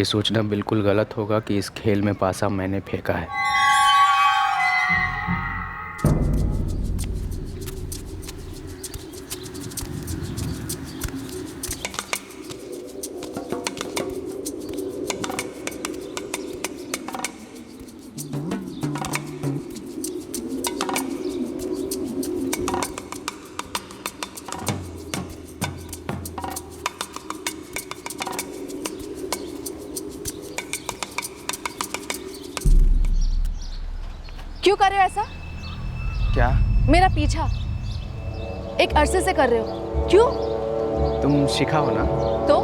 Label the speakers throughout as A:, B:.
A: ये सोचना बिल्कुल गलत होगा कि इस खेल में पासा मैंने फेंका है।
B: क्यों कर रहे हो ऐसा?
A: क्या?
B: मेरा पीछा एक अरसे से कर रहे हो, क्यों?
A: तुम शिखा हो ना?
B: तो?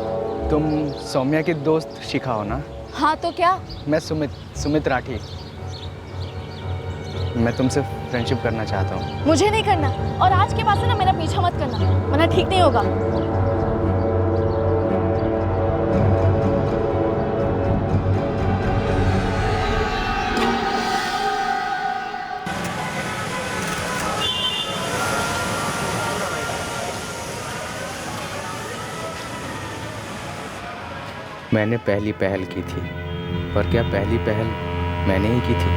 A: तुम सौम्या की दोस्त शिखा हो ना?
B: हाँ तो क्या?
A: मैं सुमित राठी। मैं तुमसे फ्रेंडशिप करना चाहता हूँ।
B: मुझे नहीं करना, और आज के बाद से ना मेरा पीछा मत करना, वरना ठीक नहीं होगा।
A: मैंने पहली पहल की थी, पर क्या पहली पहल मैंने ही की थी?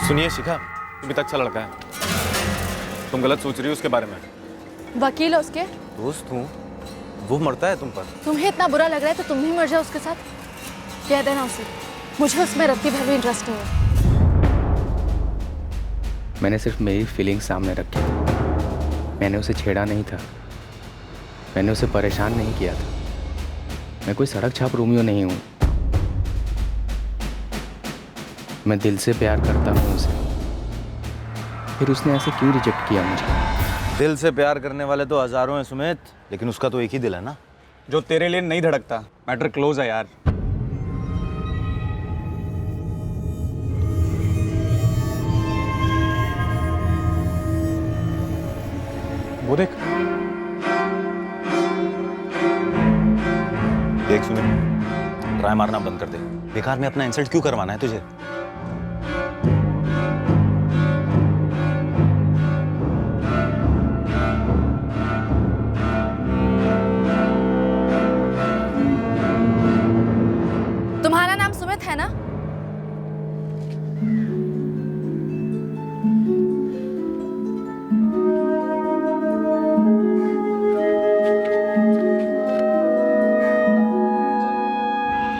C: सुनिए शिखा, सुमित अच्छा लड़का है। तुम गलत सोच रही हो उसके बारे में।
B: वकील हो उसके?
C: दोस्त हूँ, वो मरता है तुम पर।
B: तुम्हें इतना बुरा लग रहा है तो तुम भी मर जाओ उसके साथ। कह देना उसे, मुझे उसमें रत्ती भर भी इंटरेस्ट नहीं है।
A: मैंने सिर्फ मेरी फीलिंग्स सामने रखी थी। मैंने उसे छेड़ा नहीं था, मैंने उसे परेशान नहीं किया था। मैं कोई सड़क छाप रोमियो नहीं हूँ। मैं दिल से प्यार करता हूँ उसे। फिर उसने ऐसे क्यों रिजेक्ट किया मुझे?
C: दिल से प्यार करने वाले तो हजारों हैं सुमित, लेकिन उसका तो एक ही दिल है ना,
D: जो तेरे लिए नहीं धड़कता। मैटर क्लोज है यार। वो देख
C: सुमित, ट्राई मारना बंद कर दे। बेकार में अपना इंसल्ट क्यों करवाना है तुझे?
B: तुम्हारा नाम सुमित है ना?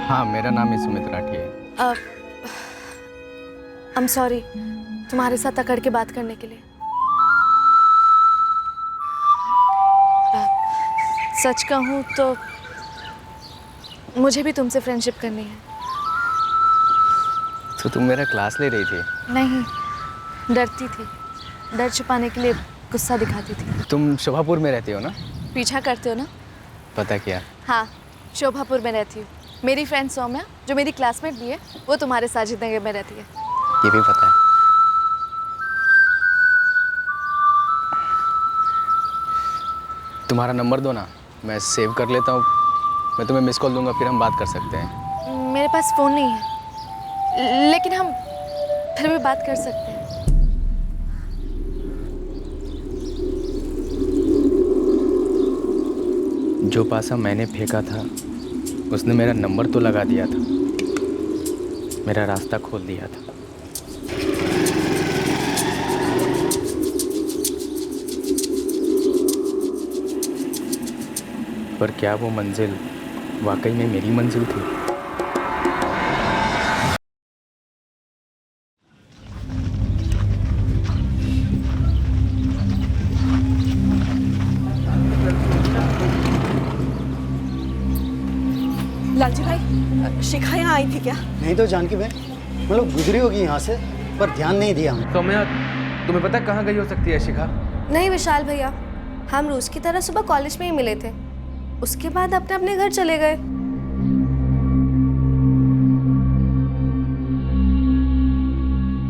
A: हाँ, मेरा नाम ही सुमित राठी है।
B: I'm sorry, तुम्हारे साथ अकड़ के बात करने के लिए। सच कहूँ तो मुझे भी तुमसे फ्रेंडशिप करनी है।
A: तो तुम मेरा क्लास ले रही थी?
B: नहीं, डरती थी। डर छुपाने के लिए गुस्सा दिखाती थी।
A: तुम शोभापुर में रहती हो ना?
B: पीछा करते हो ना?
A: पता क्या?
B: हाँ, शोभापुर में रहती हूँ। मेरी फ्रेंड सौम्या, जो मेरी क्लासमेट भी है, वो तुम्हारे साजिद नगर में रहती है।
A: ये भी पता है। तुम्हारा नंबर दो ना, मैं सेव कर लेता हूँ। मैं तुम्हें मिस कॉल दूंगा, फिर हम बात कर सकते हैं।
B: मेरे पास फ़ोन नहीं है, लेकिन हम फिर भी बात कर सकते हैं।
A: जो पासा मैंने फेंका था, उसने मेरा नंबर तो लगा दिया था, मेरा रास्ता खोल दिया था। पर क्या वो मंजिल वाकई में मेरी मंजिल थी?
E: लालजी भाई, शिखा यहाँ आई थी क्या?
F: नहीं तो जानकी बहन, मतलब गुजरी होगी यहाँ से, पर ध्यान नहीं दिया हमने।
A: सौम्या, तुम्हें पता कहाँ गई हो सकती है शिखा?
G: नहीं विशाल भैया, हम रोज की तरह सुबह कॉलेज में ही मिले थे। उसके बाद अपने अपने घर चले गए।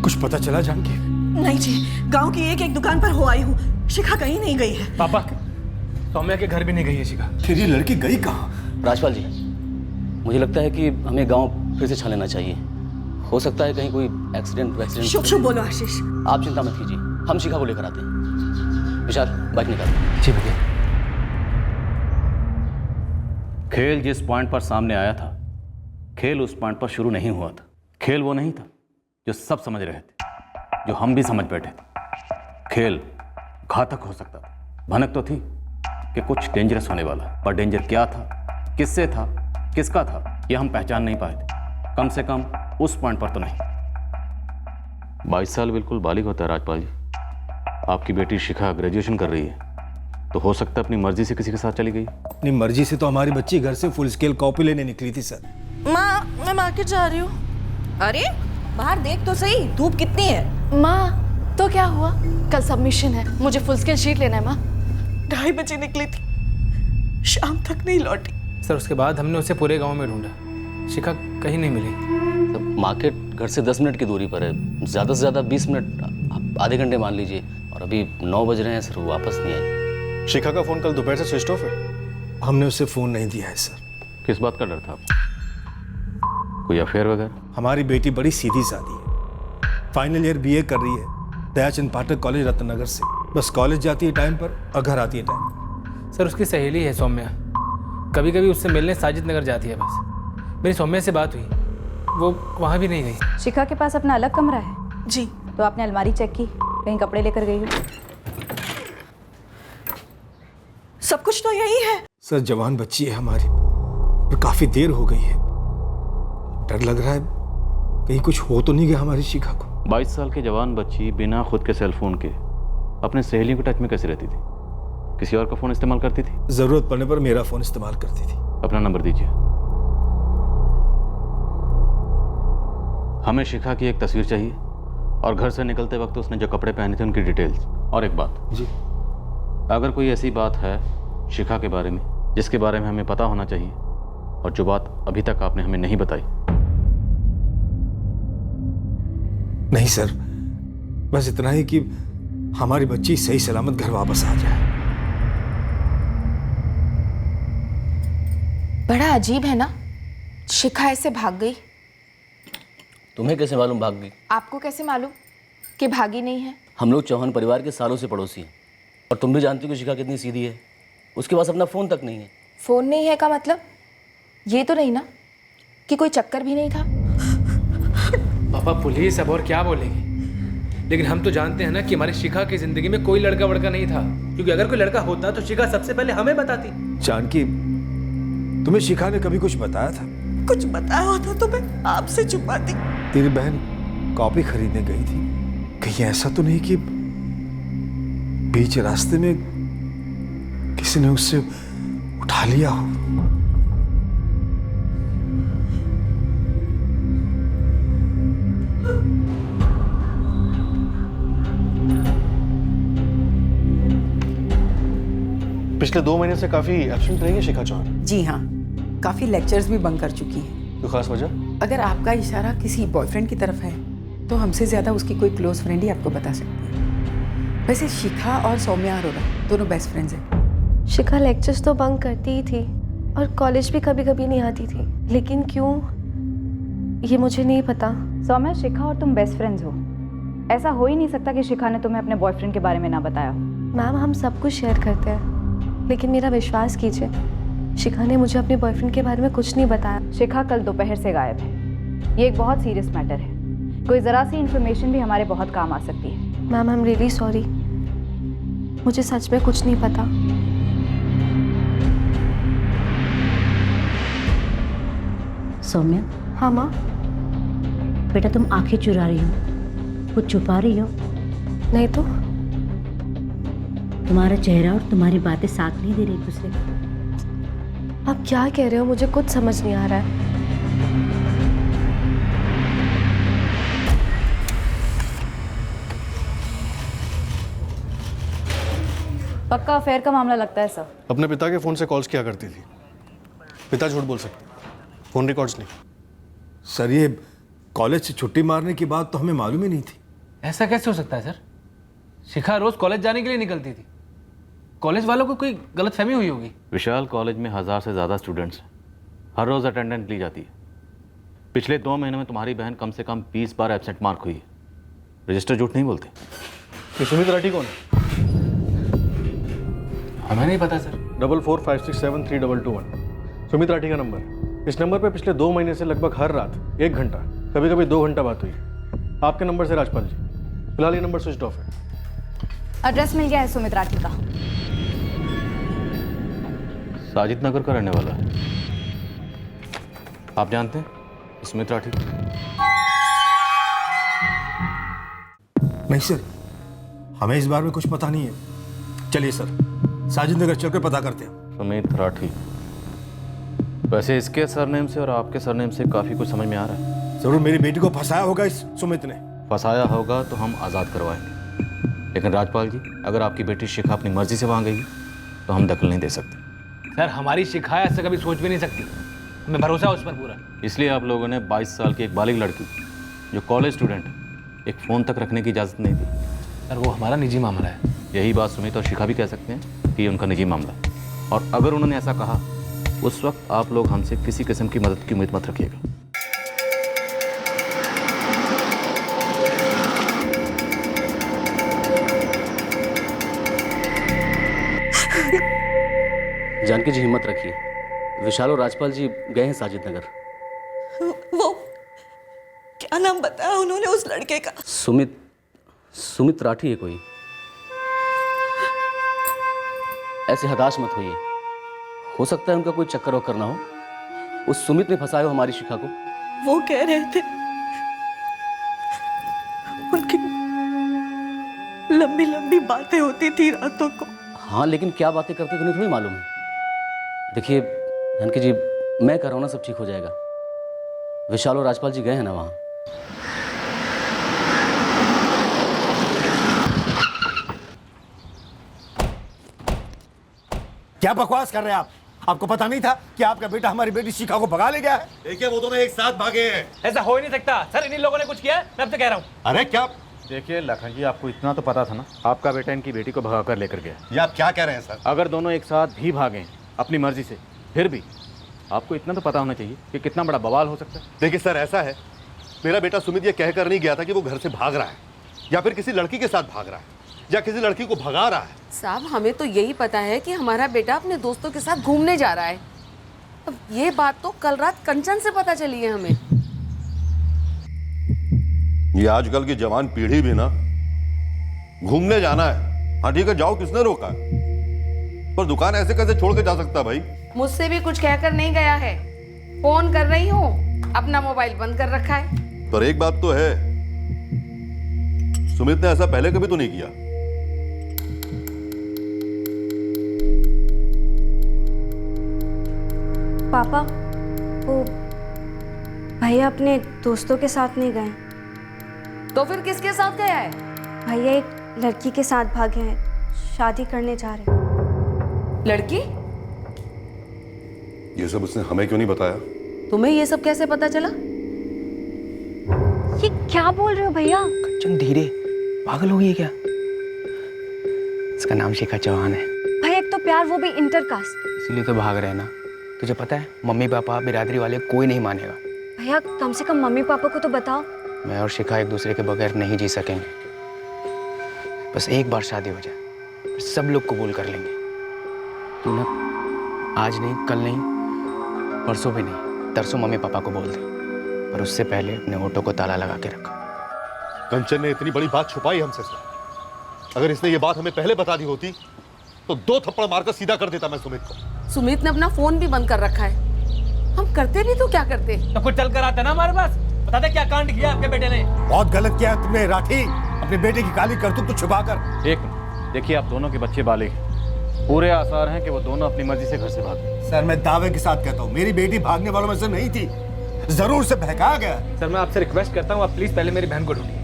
F: कुछ पता चला जानकी?
E: नहीं जी, गांव की एक एक दुकान पर हो आई हूँ। शिखा कहीं नहीं गई है।
D: पापा, सौम्या के घर भी नहीं गई है शिखा।
F: फिर ये लड़की गई कहाँ?
H: राजपाल जी, मुझे लगता है कि हमें गांव फिर से छान लेना चाहिए। हो सकता है कहीं कोई एक्सीडेंट
E: शुभ शुभ बोलो आशीष।
H: आप चिंता मत कीजिए, हम शिखा को लेकर आते हैं। विशाल बाइक निकाल।
D: जी भैया।
I: खेल जिस पॉइंट पर सामने आया था, खेल उस पॉइंट पर शुरू नहीं हुआ था। खेल वो नहीं था जो सब समझ रहे थे, जो हम भी समझ बैठे थे। खेल घातक हो सकता था। भनक तो थी कि कुछ डेंजरस होने वाला, पर डेंजर क्या था, किससे था, किसका था, यह हम पहचान नहीं पाए थे। कम से कम उस पॉइंट पर तो नहीं। 22 साल बिल्कुल बालिग होता है राजपाल जी। आपकी बेटी शिखा ग्रेजुएशन कर रही है, तो हो सकता है अपनी मर्जी से किसी के साथ चली गई।
J: अपनी मर्जी से तो हमारी बच्ची घर से फुल स्केल कॉपी लेने निकली थी सर।
B: माँ, मैं मार्केट जा रही हूँ।
E: अरे बाहर देख तो सही, धूप कितनी है।
B: माँ, तो क्या हुआ? कल सबमिशन है, मुझे फुल स्केल शीट लेना है। माँ
E: 2:30 बजे निकली थी, शाम तक नहीं लौटी।
D: सर उसके बाद हमने उसे पूरे गांव में ढूंढा, शिखा कहीं नहीं मिली।
H: तो मार्केट घर से 10 मिनट की दूरी पर है, ज़्यादा से ज़्यादा 20 मिनट, आधे घंटे मान लीजिए। और अभी 9 बज रहे हैं सर, वो वापस नहीं आई।
C: शिखा का फोन कल दोपहर से स्विच ऑफ है।
J: हमने उसे फोन नहीं दिया है सर।
I: किस बात का डर था आपको? कोई अफेयर वगैरह?
J: हमारी बेटी बड़ी सीधी सादी है, फाइनल ईयर बीए कर रही है दयाचंद पाठक कॉलेज रत्नगर से। बस कॉलेज जाती है टाइम पर और घर आती है टाइम।
D: सर उसकी सहेली है सौम्या, कभी कभी उससे मिलने साजिद नगर जाती है। बस मेरी सौम्या से बात हुई, वो वहाँ भी नहीं गई।
K: शिखा के पास अपना अलग कमरा है?
E: जी।
K: तो आपने अलमारी चेक की, कहीं कपड़े लेकर गई हो?
E: सब कुछ तो यही है।
J: सर जवान बच्ची है हमारी, और काफी देर हो गई है। डर लग रहा है कहीं कुछ हो तो नहीं गया हमारी शिखा को।
I: 22 साल की जवान बच्ची बिना खुद के सेलफोन के अपने सहेलियों के टच में कैसे रहती थी? किसी और का फोन इस्तेमाल करती थी?
J: जरूरत पड़ने पर मेरा फोन इस्तेमाल करती थी।
I: अपना नंबर दीजिए। हमें शिखा की एक तस्वीर चाहिए, और घर से निकलते वक्त उसने जो कपड़े पहने थे उनकी डिटेल्स। और एक बात
J: जी,
I: अगर कोई ऐसी बात है शिखा के बारे में जिसके बारे में हमें पता होना चाहिए, और जो बात अभी तक आपने हमें नहीं बताई।
J: नहीं सर, बस इतना ही कि हमारी बच्ची सही सलामत घर वापस आ जाए।
B: बड़ा अजीब है ना, शिखा ऐसे भाग गई।
H: तुम्हें कैसे मालूम भाग गई?
B: आपको कैसे मालूम कि भागी नहीं है?
H: हम लोग चौहान परिवार के सालों से पड़ोसी हैं, और तुम भी जानती हो कि शिखा कितनी सीधी है। उसके पास अपना फ़ोन तक नहीं है।
B: फोन नहीं है का मतलब ये तो नहीं ना कि कोई चक्कर भी नहीं था?
D: पापा पुलिस अब और क्या बोलेगी, लेकिन हम तो जानते हैं ना कि हमारी शिखा की जिंदगी में कोई लड़का वड़का नहीं था, क्योंकि अगर कोई लड़का होता तो शिखा सबसे पहले हमें बताती।
J: जानकी, तुम्हें शिखा ने कभी कुछ बताया था?
E: कुछ बताया होता तो मैं आपसे छुपाती।
J: तेरी बहन कॉपी खरीदने गई थी, कहीं ऐसा तो नहीं कि बीच रास्ते में किसी ने उससे उठा लिया हो?
C: पिछले 2 महीने से काफी एब्सेंट रही है शिखा चौहान।
E: जी हाँ, काफी लेक्चर्स भी बंक कर चुकी है।
C: कोई खास वजह?
E: अगर आपका इशारा किसी बॉयफ्रेंड की तरफ है तो हमसे ज्यादा उसकी कोई क्लोज फ्रेंड ही आपको बता सकती है। वैसे शिखा और सौम्या अरोरा दोनों बेस्ट फ्रेंड्स हैं।
G: शिखा लेक्चर्स तो बंक करती ही थी और कॉलेज भी कभी कभी नहीं आती थी, लेकिन क्यों ये मुझे नहीं पता।
K: सौम्या, शिखा और तुम बेस्ट फ्रेंड्स हो, ऐसा हो ही नहीं सकता कि शिखा ने तुम्हें अपने बॉयफ्रेंड के बारे में ना बताया हो।
G: मैम हम सब कुछ शेयर करते हैं, लेकिन मेरा विश्वास कीजिए, शिखा ने मुझे अपने बॉयफ्रेंड के बारे में कुछ नहीं बताया।
K: शिखा कल दोपहर से गायब है, ये एक बहुत सीरियस मैटर है। कोई ज़रा सी इन्फॉर्मेशन भी हमारे बहुत काम आ सकती है।
G: Ma'am I am really sorry, मुझे सच में कुछ नहीं पता।
L: सौम्या।
G: हाँ माँ।
L: बेटा तुम आंखें चुरा रही हो, कुछ छुपा रही हो?
G: नहीं तो।
L: तुम्हारा चेहरा और तुम्हारी बातें साथ नहीं दे रही एक दूसरे को।
G: आप क्या कह रहे हो, मुझे कुछ समझ नहीं आ रहा है।
K: पक्का अफेयर का मामला लगता है सर।
C: अपने पिता के फोन से कॉल्स किया करती थी। पिता झूठ बोल सकते, फोन रिकॉर्ड्स नहीं।
J: सर ये कॉलेज से छुट्टी मारने की बात तो हमें मालूम ही नहीं थी।
D: ऐसा कैसे हो सकता है सर? शिखा रोज कॉलेज जाने के लिए निकलती थी, कॉलेज वालों को कोई गलतफहमी हुई होगी।
I: विशाल कॉलेज में 1000 से ज़्यादा स्टूडेंट्स हैं, हर रोज़ अटेंडेंस ली जाती है। पिछले 2 महीने में तुम्हारी बहन कम से कम 20 बार एब्सेंट मार्क हुई है। रजिस्टर झूठ नहीं बोलते।
J: ये सुमित राठी कौन है?
D: हमें नहीं पता सर।
J: 4456732221 सुमित राठी का नंबर। इस नंबर पे पिछले 2 महीने से लगभग हर रात 1 घंटा, कभी कभी 2 घंटा बात हुई। आपके नंबर से राजपाल जी। फिलहाल ये नंबर स्विच ऑफ है।
K: एड्रेस मिल गया है सुमित राठी का।
I: साजिद नगर का रहने वाला है। आप जानते हैं सुमित राठी?
J: नहीं सर, हमें इस बारे में कुछ पता नहीं है। चलिए सर, साजिद नगर चलकर पता करते हैं।
I: सुमित राठी, वैसे इसके सरनेम से और आपके सरनेम से काफ़ी कुछ समझ में आ रहा है।
J: जरूर मेरी बेटी को फंसाया होगा इस सुमित ने।
I: फंसाया होगा तो हम आज़ाद करवाएंगे, लेकिन राजपाल जी, अगर आपकी बेटी शिखा अपनी मर्जी से वहाँ गई तो हम दखल नहीं दे सकते।
D: सर हमारी शिखा ऐसा कभी सोच भी नहीं सकती, हमें भरोसा है उस पर पूरा।
I: इसलिए आप लोगों ने 22 साल की एक बालिग लड़की जो कॉलेज स्टूडेंट है, एक फ़ोन तक रखने की इजाज़त नहीं दी।
D: सर वो हमारा निजी मामला है।
I: यही बात सुमित और शिखा भी कह सकते हैं कि ये उनका निजी मामला है, और अगर उन्होंने ऐसा कहा उस वक्त आप लोग हमसे किसी किस्म की मदद की उम्मीद मत रखिएगा।
H: जानकी जी हिम्मत रखिए, विशाल और राजपाल जी गए हैं साजिद नगर।
M: वो क्या नाम बताया उन्होंने उस लड़के का?
H: सुमित राठी है कोई। ऐसे हताश मत होइए, हो सकता है उनका कोई चक्कर वक्कर ना हो। उस सुमित ने फंसाया हो हमारी शिखा को।
M: वो कह रहे थे उनकी लंबी लंबी बातें होती थी रातों को।
H: हाँ, लेकिन क्या बातें करते थे उन्हें थोड़ी मालूम है। देखिए जानकी जी, मैं कर रहा हूं ना, सब ठीक हो जाएगा। विशाल और राजपाल जी गए हैं ना वहां।
J: क्या बकवास कर रहे हैं आप? आपको पता नहीं था कि आपका बेटा हमारी बेटी शिखा को भगा ले गया है?
C: देखिए वो दोनों एक साथ भागे हैं।
D: ऐसा हो ही नहीं सकता सर, इन्हीं लोगों ने कुछ किया है, मैं अब तो कह रहा हूँ।
C: अरे क्या?
I: देखिए लखन जी, आपको इतना तो पता था ना, आपका बेटा इनकी बेटी को भगा कर लेकर गया।
C: ये आप क्या कह रहे हैं सर?
I: अगर दोनों एक साथ भी भागें अपनी मर्जी से, फिर भी आपको इतना तो पता होना चाहिए कि कितना बड़ा बवाल हो सकता है।
C: देखिए सर, ऐसा है, मेरा बेटा सुमित ये कहकर नहीं गया था कि वो घर से भाग रहा है या फिर किसी लड़की के साथ भाग रहा है या किसी लड़की को भगा रहा है।
M: साहब, हमें तो यही पता है कि हमारा बेटा अपने दोस्तों के साथ घूमने जा रहा है। अब ये बात तो कल रात कंचन से पता चली है हमें।
C: ये आजकल की जवान पीढ़ी भी ना, घूमने जाना है, हाँ ठीक है जाओ, किसने रोका है? पर दुकान ऐसे कैसे छोड़ के जा सकता भाई?
M: मुझसे भी कुछ कहकर नहीं गया है। फोन कर रही हूँ, अपना मोबाइल बंद कर रखा है।
C: पर एक बात तो है, सुमित ने ऐसा पहले कभी तो नहीं किया।
G: पापा, वो भैया अपने दोस्तों के साथ नहीं गए।
M: तो फिर किसके साथ गया है?
G: भैया एक लड़की के साथ भागे हैं, शादी करने जा रहे हैं।
M: लड़की?
C: ये सब उसने हमें क्यों नहीं बताया?
M: तुम्हें ये सब कैसे पता चला?
G: ये क्या बोल रहे हो भैया?
A: कंचन धीरे, पागल हो गई क्या? इसका नाम शिखा चौहान है।
G: भैया एक तो प्यार, वो भी इंटरकास्ट।
A: इसीलिए तो भाग रहे हैं ना। तुझे पता है मम्मी पापा बिरादरी वाले कोई नहीं मानेगा।
G: भैया कम से कम मम्मी पापा को तो बताओ।
A: मैं और शिखा एक दूसरे के बगैर नहीं जी सकेंगे। बस एक बार शादी हो जाए, फिर सब लोग कबूल कर लेंगे। तू ना आज नहीं, कल नहीं, परसों भी नहीं, तरसों मम्मी पापा को बोल दे, पर उससे पहले अपने ऑटो को ताला लगा के रख।
C: कंचन ने इतनी बड़ी बात छुपाई हमसे सर। अगर इसने ये बात हमें पहले बता दी होती तो 2 थप्पड़ मारकर सीधा कर देता मैं सुमित को।
M: सुमित ने अपना फोन भी बंद कर रखा है। हम करते भी तो क्या करते?
D: तो कुछ चल कर आता ना हमारे पास, बता दे क्या कांड किया आपके बेटे ने।
J: बहुत गलत किया तुमने राठी, अपने बेटे की काली करतूत तो छुपाकर।
I: एक मिनट, देखिए आप दोनों के बच्चे बालिग हैं, पूरे आसार हैं कि वो दोनों अपनी मर्जी से घर से भागे।
J: सर मैं दावे के साथ कहता हूँ, मेरी बेटी भागने वालों में से नहीं थी, जरूर से बहकाया गया।
D: सर मैं आपसे रिक्वेस्ट करता हूँ, आप प्लीज पहले मेरी बहन को ढूंढिए।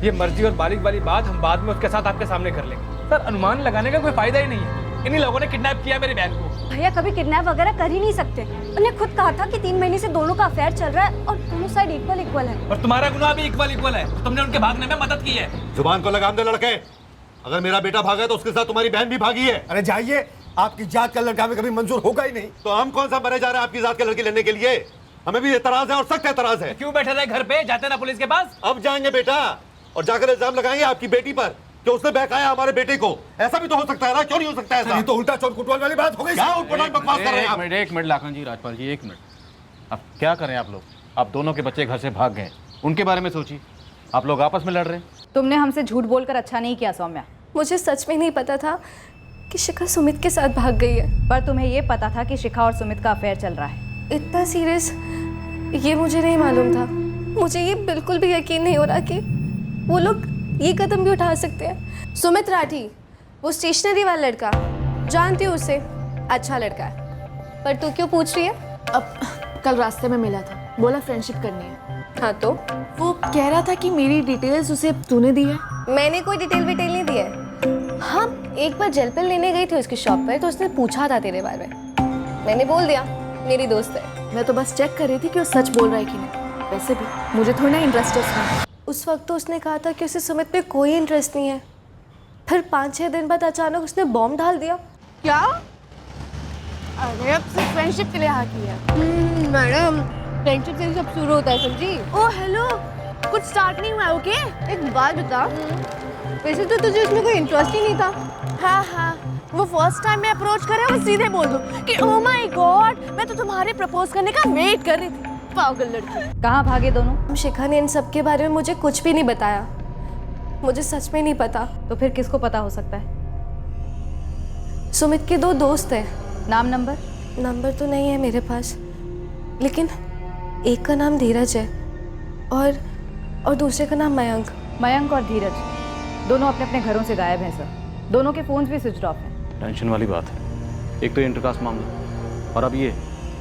D: ये मर्जी और बालिग वाली बात हम बाद में उसके साथ आपके सामने कर लेंगे। सर अनुमान लगाने का कोई फायदा ही नहीं है। इन्हीं लोगों ने किडनैप किया मेरी बहन को।
G: भैया कभी किडनैप वगैरह कर ही नहीं सकते। उन्हें खुद कहा था कि 3 महीने से दोनों का अफेयर चल रहा है और दोनों साइड इक्वल है।
D: और तुम्हारा गुनाह भी इक्वल है, तो तुमने उनके भागने में मदद की है।
C: जुबान को लगाम दे लड़के, अगर मेरा बेटा भागा है तो उसके साथ तुम्हारी बहन भी भागी है।
J: अरे जाइए, आपकी जात का लड़का हमें कभी मंजूर होगा ही नहीं।
C: तो हम कौन सा मरे जा रहे हैं आपकी जात के लड़के लेने के लिए? हमें भी एतराज है और सख्त एतराज है।
D: क्यों बैठे रहे घर पे, जाते ना पुलिस के पास।
C: अब जाएंगे बेटा और जाकर इल्जाम लगाएंगे आपकी बेटी पर कि उसने बहकाया हमारे बेटे को। ऐसा भी तो हो सकता है ना, क्यों नहीं हो सकता ऐसा?
J: ये तो उल्टा चोट कुटवाल वाली बात हो गई।
C: क्या उटपटांग बकवास कर रहे हैं आप?
I: एक मिनट लाखन जी, राजपाल जी, एक मिनट। अब क्या करें आप लोग? आप दोनों के बच्चे घर से भाग गए, उनके बारे में सोचिए। आप लोग आपस में लड़ रहे हैं।
K: तुमने हमसे झूठ बोलकर अच्छा नहीं किया सौम्या।
G: मुझे सच में नहीं पता था कि शिखा सुमित के साथ भाग गई है।
K: पर तुम्हें ये पता था कि शिखा और सुमित का अफेयर चल रहा है।
G: इतना सीरियस ये मुझे नहीं मालूम था। मुझे ये बिल्कुल भी यकीन नहीं हो रहा कि वो लोग ये कदम भी उठा सकते हैं। सुमित राठी, वो स्टेशनरी वाला लड़का, जानती हूँ उसे, अच्छा लड़का है। पर तू क्यों पूछ रही है?
B: अब कल रास्ते में मिला था, बोला फ्रेंडशिप करनी है।
G: हाँ तो
B: वो कह रहा था कि मेरी डिटेल्स उसे तूने दी है।
G: मैंने कोई डिटेल विटेल नहीं दी है। हाँ, एक बार जेल पेन लेने गई थी उसकी शॉप पर, तो उसने पूछा था तेरे बारे में। मैंने बोल दिया मेरी दोस्त है।
B: मैं तो बस चेक कर रही थी कि वो सच बोल रहा है कि नहीं। वैसे भी मुझे थोड़ा इंटरेस्ट है उसमें।
G: उस वक्त तो उसने कहा था कि उसे सुमित पे कोई इंटरेस्ट नहीं है। फिर 5-6 दिन बाद अचानक उसने बॉम्ब डाल दिया।
B: क्या? अरे अब सिर्फ फ्रेंडशिप के लिए हाँ किया।
G: मैडम, फ्रेंडशिप से सब शुरू होता है, समझी?
B: ओ हेलो, कुछ स्टार्ट नहीं हुआ, ओके?
G: एक बात बता, वैसे तो तुझे इसमें कोई इंटरेस्ट ही नहीं था।
B: हाँ, वो फर्स्ट टाइम मैं अप्रोच करे वो सीधे बोल दो कि ओह माय गॉड, मैं तो तुम्हारे प्रपोज करने का वेट कर रही थी। पागल लड़की।
K: कहाँ भागे दोनों?
G: शिखा ने इन सब के बारे में मुझे कुछ भी नहीं बताया। मुझे सच में नहीं पता।
K: तो फिर किसको पता हो सकता है?
G: सुमित के 2 दोस्त हैं।
K: नाम नंबर?
G: नंबर तो नहीं है मेरे पास, लेकिन एक का नाम धीरज है और दूसरे का नाम मयंक।
K: मयंक और धीरज दोनों अपने अपने घरों से गायब हैं सर। दोनों के फोन्स भी स्विच ऑफ हैं।
I: टेंशन वाली बात है। एक तो इंटरकास्ट मामला और अब ये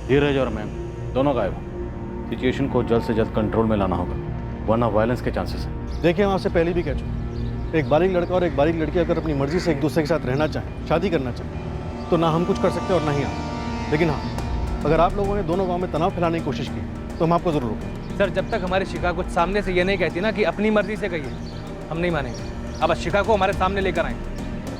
I: धीरज और मयंक दोनों गायब हैं। सिचुएशन को जल्द से जल्द कंट्रोल में लाना होगा, वरना वायलेंस के चांसेस हैं।
F: देखिए, हम आपसे पहले भी कह चुके, एक बालिग लड़का और एक बालिग लड़की अगर अपनी मर्जी से एक दूसरे के साथ रहना चाहें, शादी करना चाहें, तो ना हम कुछ कर सकते और ना ही आप। लेकिन हाँ, अगर आप लोगों ने दोनों गाँव में तनाव फैलाने की कोशिश की तो हम आपको जरूर रोकेंगे।
D: सर, जब तक हमारी शिखा कुछ सामने से ये नहीं कहती ना कि अपनी मर्जी से गई है, हम नहीं मानेंगे। अब शिखा को हमारे सामने लेकर आए।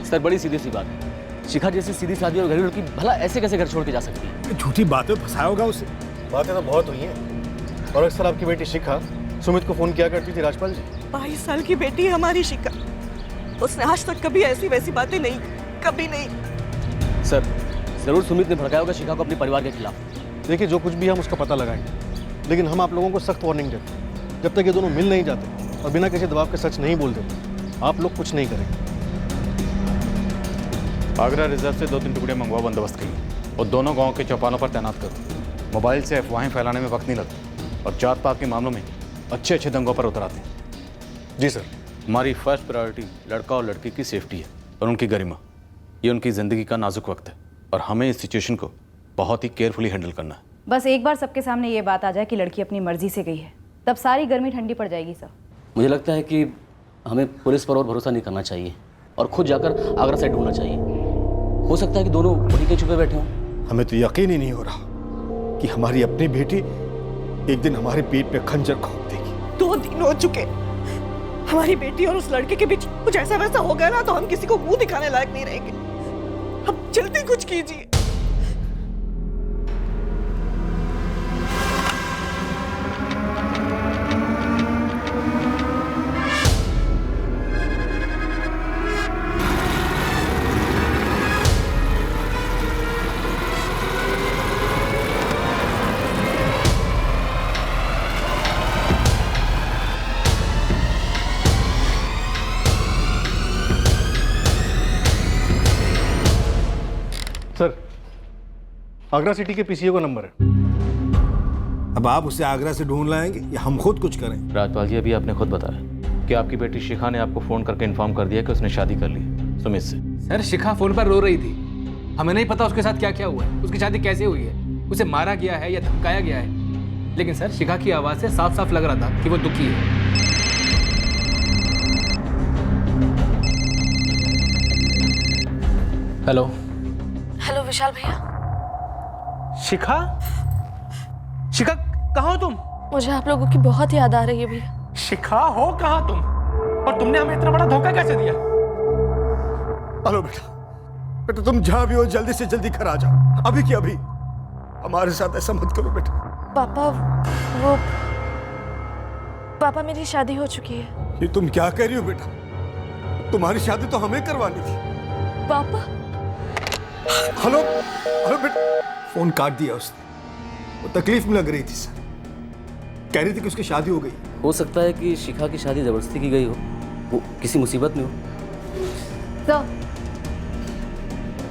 H: सर, बड़ी सीधी सी बात है। शिखा जैसी सीधी सादी और घरेलू लड़की भला ऐसे कैसे घर छोड़ के जा सकती है?
J: झूठी बातें फंसाया होगा उसे।
F: बातें तो बहुत हुई हैं और अक्सर आपकी बेटी शिखा सुमित को फोन किया करती थी। राजपाल जी,
N: 22 साल की बेटी है हमारी शिखा। उसने आज तक कभी ऐसी वैसी बातें नहीं, कभी नहीं।
H: सर, जरूर सुमित ने भड़काया होगा शिखा को अपने परिवार के खिलाफ।
F: देखिए, जो कुछ भी हम उसका पता लगाएंगे, लेकिन हम आप लोगों को सख्त वार्निंग देते हैं, जब तक ये दोनों मिल नहीं जाते और बिना किसी दबाव के सच नहीं बोल देते, आप लोग कुछ नहीं करेंगे।
I: आगरा रिजर्व से 2-3 टुकड़े मंगवा बंदोबस्त के लिए और दोनों गांव के चौपालों पर तैनात करो। मोबाइल से अफवाहें फैलाने में वक्त नहीं लगता और जात पात के मामलों में अच्छे दंगों पर उतराते हैं।
F: जी सर।
I: हमारी फर्स्ट प्रायोरिटी लड़का और लड़की की सेफ्टी है और उनकी गरिमा। ये उनकी ज़िंदगी का नाजुक वक्त है और हमें इस सिचुएशन को बहुत ही केयरफुली हैंडल करना है।
K: बस एक बार सबके सामने ये बात आ जाए कि लड़की अपनी मर्जी से गई है, तब सारी गर्मी ठंडी पड़ जाएगी सर।
H: मुझे लगता है कि हमें पुलिस पर और भरोसा नहीं करना चाहिए और खुद जाकर आगरा साइड ढूंढना चाहिए। हो सकता है कि दोनों वहीं के छुपे बैठे हों।
J: हमें तो यकीन ही नहीं हो रहा कि हमारी अपनी बेटी एक दिन हमारे पेट पे खंजर घोंप देगी।
N: 2 दिन हो चुके, हमारी बेटी और उस लड़के के बीच कुछ ऐसा वैसा हो गया ना तो हम किसी को मुंह दिखाने लायक नहीं रहेंगे। अब जल्दी कुछ कीजिए।
F: सर, आगरा सिटी के पीसीओ का नंबर है।
J: अब आप उसे आगरा से ढूंढ लाएंगे या हम खुद कुछ करें?
I: राजपाल जी, अभी आपने खुद बताया कि आपकी बेटी शिखा ने आपको फ़ोन करके इन्फॉर्म कर दिया कि उसने शादी कर ली सुमित से।
D: सर, शिखा फोन पर रो रही थी। हमें नहीं पता उसके साथ क्या क्या हुआ है, उसकी शादी कैसे हुई है, उसे मारा गया है या धमकाया गया है। लेकिन सर, शिखा की आवाज़ से साफ साफ लग रहा था कि वो दुखी है। हेलो
B: हेलो विशाल भैया।
D: शिखा, शिखा कहाँ हो तुम?
B: मुझे आप लोगों की बहुत याद आ रही है भैया।
D: शिखा, हो कहाँ तुम? और तुमने हमें इतना बड़ा धोखा कैसे दिया?
J: हेलो बेटा, तुम जहां भी हो जल्दी से जल्दी घर आ जाओ, अभी की अभी। हमारे साथ ऐसा मत करो बेटा।
B: पापा वो पापा मेरी शादी हो चुकी है।
J: ये तुम क्या कह रही हो बेटा? तुम्हारी शादी तो हमें करवानी थी।
B: पापा
J: हेलो हेलो बेटा, फोन काट दिया उसने। वो तकलीफ में लग रही थी सर, कह रही थी कि उसकी शादी हो गई।
H: हो सकता है कि शिखा की शादी जबरदस्ती की गई हो, वो किसी मुसीबत में हो।
K: सर,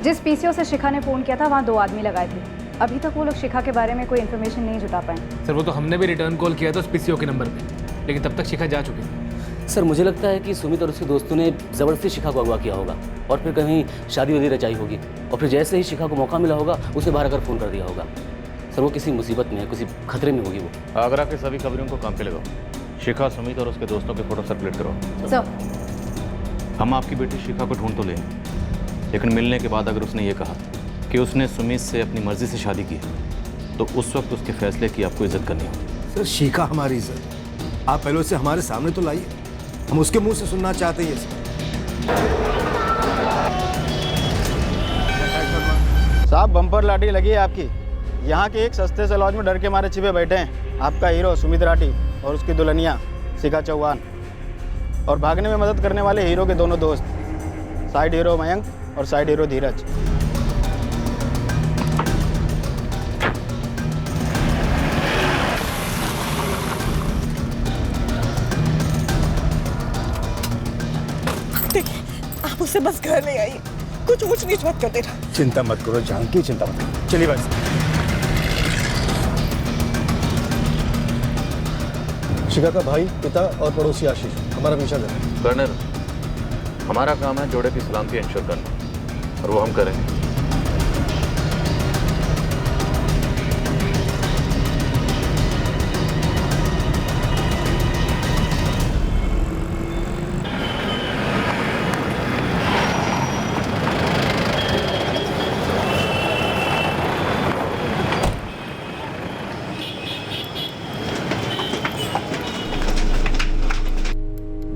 K: जिस पीसीओ से शिखा ने फ़ोन किया था वहाँ 2 आदमी लगाए थे। अभी तक वो लोग शिखा के बारे में कोई इन्फॉर्मेशन नहीं जुटा पाए।
D: सर वो तो हमने भी रिटर्न कॉल किया था उस पीसीओ के नंबर पे, लेकिन तब तक शिखा जा चुकी थी।
H: सर मुझे लगता है कि सुमित और उसके दोस्तों ने ज़बरदस्ती शिखा को अगवा किया होगा और फिर कहीं शादी वादी रचाई होगी और फिर जैसे ही शिखा को मौका मिला होगा उसे बाहर आकर फ़ोन कर दिया होगा। सर वो किसी मुसीबत में है, किसी खतरे में होगी वो।
I: आगरा के सभी खबरों को काम पे लगाओ। शिखा, सुमित और उसके दोस्तों के फोटो सर्कुलेट करो।
K: सर
I: हम आपकी बेटी शिखा को ढूंढ तो लेंगे, लेकिन मिलने के बाद अगर उसने ये कहा कि उसने सुमित से अपनी मर्जी से शादी की तो उस वक्त उसके फैसले की आपको इज्जत करनी होगी।
J: सर शिखा हमारी इज्जत, आप पहले उसे हमारे सामने तो लाइए, हम उसके मुंह से सुनना चाहते हैं सर।
A: साहब बम्पर लाठी लगी है आपकी। यहाँ के एक सस्ते से लॉज में डर के मारे छिपे बैठे हैं आपका हीरो सुमित राठी और उसकी दुल्हनिया शिखा चौहान, और भागने में मदद करने वाले हीरो के दोनों दोस्त, साइड हीरो मयंक और साइड हीरो धीरज।
N: देखिए, आप उससे बस घर ले आइए, कुछ ऊंच नीच मत कर देना।
J: चिंता मत करो जानकी, चिंता मत करो। चलिए बस। शिखा का भाई, पिता और पड़ोसी आशीष हमारा पीछा करें।
I: कर्नल, हमारा काम है जोड़े की सलामती इंश्योर करना और वो हम करेंगे।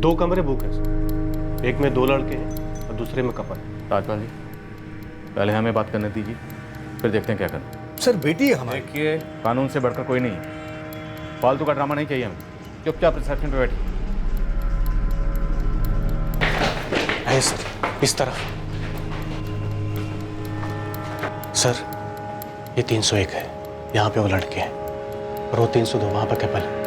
F: दो कमरे बुक हैं सर, एक में 2 लड़के हैं और दूसरे में कपल।
I: राजपाल जी, पहले हमें बात करने दीजिए, फिर देखते हैं क्या करना।
J: सर बेटी है हमारी।
I: देखिए, कानून से बढ़कर कोई नहीं है, फालतू का ड्रामा नहीं चाहिए हमें। चुपचाप रिसेप्शन पे बैठिए।
F: है सर, इस तरफ। सर ये 301 है, यहाँ पे वो लड़के हैं और वो 302 वहाँ पर कपल है।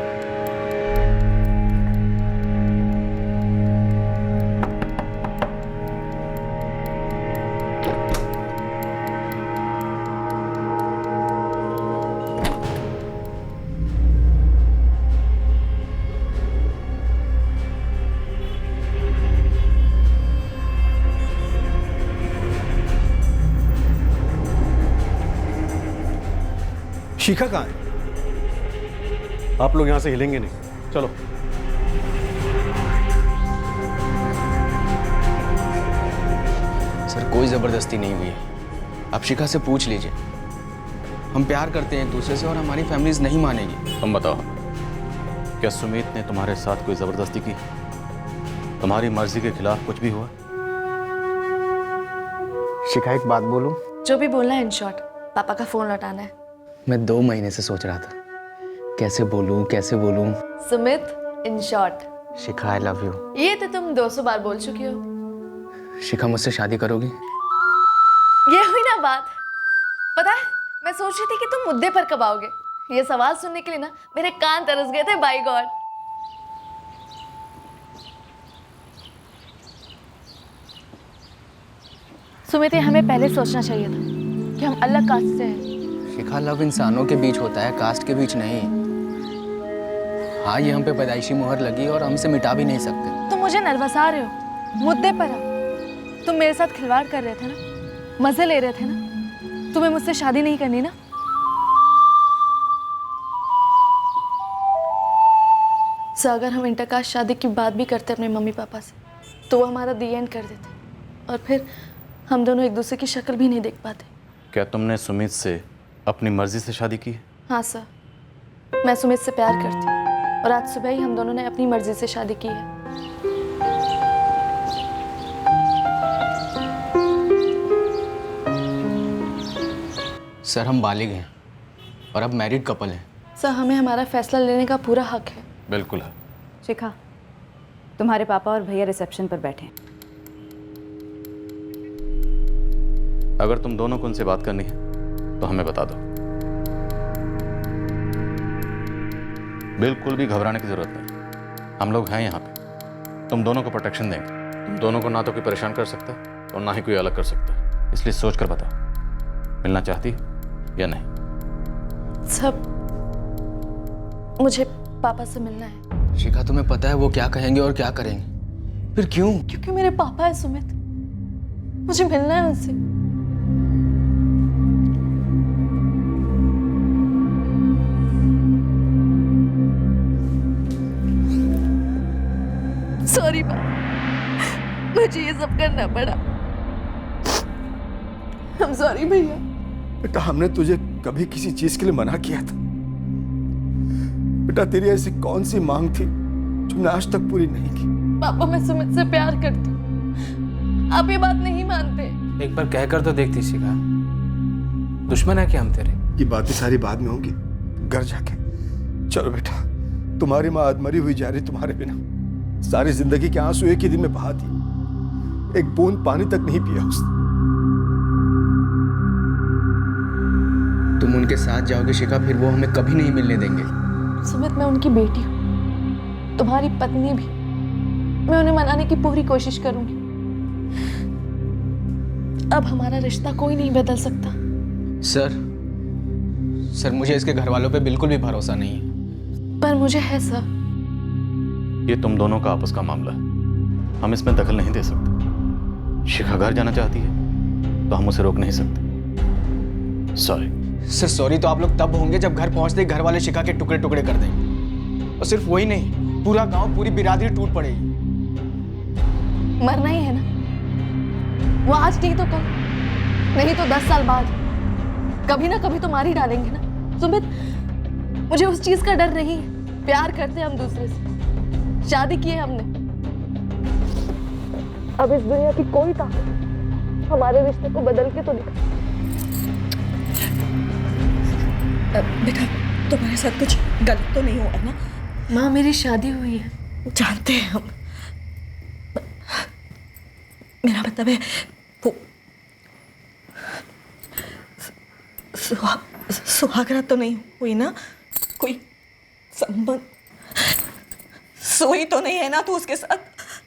J: शिखा कहाँ है?
F: आप लोग यहाँ से हिलेंगे नहीं, चलो।
A: सर कोई ज़बरदस्ती नहीं हुई है, आप शिखा से पूछ लीजिए। हम प्यार करते हैं एक दूसरे से और हमारी फैमिलीज नहीं मानेगी।
I: तुम बताओ, क्या सुमित ने तुम्हारे साथ कोई ज़बरदस्ती की? तुम्हारी मर्जी के खिलाफ कुछ भी हुआ?
A: शिखा एक बात बोलूं?
B: जो भी बोलना है इन शॉर्ट, पापा का फोन लौटाना है।
A: मैं 2 महीने से सोच रहा था कैसे बोलूं कैसे बोलूं।
B: Sumit in short.
A: Shikha I love you.
B: ये तो तुम 200 बार बोल चुकी हो।
A: शिखा मुझसे शादी करोगी?
B: ये हुई ना बात। पता है, मैं सोच रही थी कि तुम मुद्दे पर कब आओगे। ये सवाल सुनने के लिए ना मेरे कान तरस गए थे। Bye God. सुमित, हमें पहले सोचना चाहिए था कि हम अलग कास्ट से हैं।
A: शिखा, लव इंसानों के बीच होता है, कास्ट के बीच नहीं। हाँ, ये हम पे पैदाइशी मुहर लगी और हम इसे मिटा भी नहीं सकते।
B: तुम मुझे नर्वसा रहे हो। मुद्दे पर आओ। तुम मेरे साथ खिलवाड़ कर रहे थे ना, मजे ले रहे थे ना। तुम्हें मुझसे शादी नहीं करनी ना? सो अगर हम इंटरकास्ट शादी की बात भी करते अपने मम्मी पापा से, तो वो हमारा दी एंड कर देते और फिर हम दोनों एक दूसरे की शक्ल भी नहीं देख पाते।
I: क्या तुमने सुमित से अपनी मर्जी से शादी की?
B: हाँ सर, मैं सुमित से प्यार करती हूँ और आज सुबह ही हम दोनों ने अपनी मर्जी से शादी की है।
A: सर हम बालिग हैं और अब मैरिड कपल हैं।
B: सर हमें हमारा फैसला लेने का पूरा हक है।
I: बिल्कुल है।
K: शिखा, तुम्हारे पापा और भैया रिसेप्शन पर बैठे हैं।
I: अगर तुम दोनों को उनसे बात करनी है तो हमें बता दो। बिल्कुल भी घबराने की जरूरत नहीं, हम लोग हैं यहाँ पे। तुम दोनों को प्रोटेक्शन देंगे। तुम दोनों को ना तो कोई परेशान कर सकता और ना ही कोई अलग कर सकता, इसलिए सोच कर बताओ, मिलना चाहती या नहीं?
B: सब मुझे पापा से मिलना है।
A: शिखा तुम्हें पता है वो क्या कहेंगे और क्या करेंगे, फिर क्यों?
B: क्योंकि मेरे पापा है सुमित, मुझे मिलना है उनसे। सॉरी पापा, मुझे ये सब करना पड़ा। I'm sorry भैया।
J: बेटा हमने तुझे कभी किसी चीज के लिए मना किया था? बेटा तेरी ऐसी कौन सी मांग थी जो मैं आज तक पूरी नहीं की?
B: पापा मैं सुमित से प्यार करती हूँ, आप ये बात नहीं मानते।
D: एक बार कहकर तो देखती शिखा, दुश्मन है क्या हम तेरे?
J: ये बातें सारी बाद में होंगी, घर जाके। चलो बेटा, तुम्हारी माँ अधमरी हुई जा रही तुम्हारे बिना। सारी जिंदगी के आंसू एक ही दिन में बहा दिए, एक बूंद पानी तक नहीं पिया उसने।
A: तुम उनके साथ जाओगे शिखा, फिर वो हमें कभी नहीं मिलने देंगे।
B: सुमित मैं उनकी बेटी हूँ, तुम्हारी पत्नी भी। मैं उन्हें मनाने की पूरी कोशिश करूंगी। अब हमारा रिश्ता कोई नहीं बदल सकता।
A: सर मुझे इसके घर वालों पे बिल्कुल भी भरोसा नहीं है।
B: पर मुझे है सर।
I: ये तुम दोनों का आपस का मामला है, हम इसमें दखल नहीं दे सकते। शिखा घर जाना चाहती है तो हम उसे रोक नहीं सकते। Sorry
A: sir. सॉरी तो आप लोग तब होंगे जब घर पहुंचते ही घर वाले शिखा के टुकड़े टुकड़े कर देंगे, और सिर्फ वही नहीं, पूरा गांव, पूरी बिरादरी टूट पड़ेगी।
B: मरना ही है ना, वो आज नहीं तो कल, नहीं तो 10 साल बाद, कभी ना कभी तो मार ही डालेंगे ना। सुमित मुझे उस चीज का डर नहीं है। प्यार करते हम दूसरे से, शादी की है हमने। अब इस दुनिया की कोई ताकत हमारे रिश्ते को बदल के तो दिखा।
N: बेटा तुम्हारे साथ कुछ गलत तो नहीं हुआ ना?
B: माँ मेरी शादी हुई है।
N: जानते हैं हम, मेरा मतलब है वो सुहागरात तो नहीं हुई ना? कोई संबंध सोई तो नहीं है ना तू उसके साथ?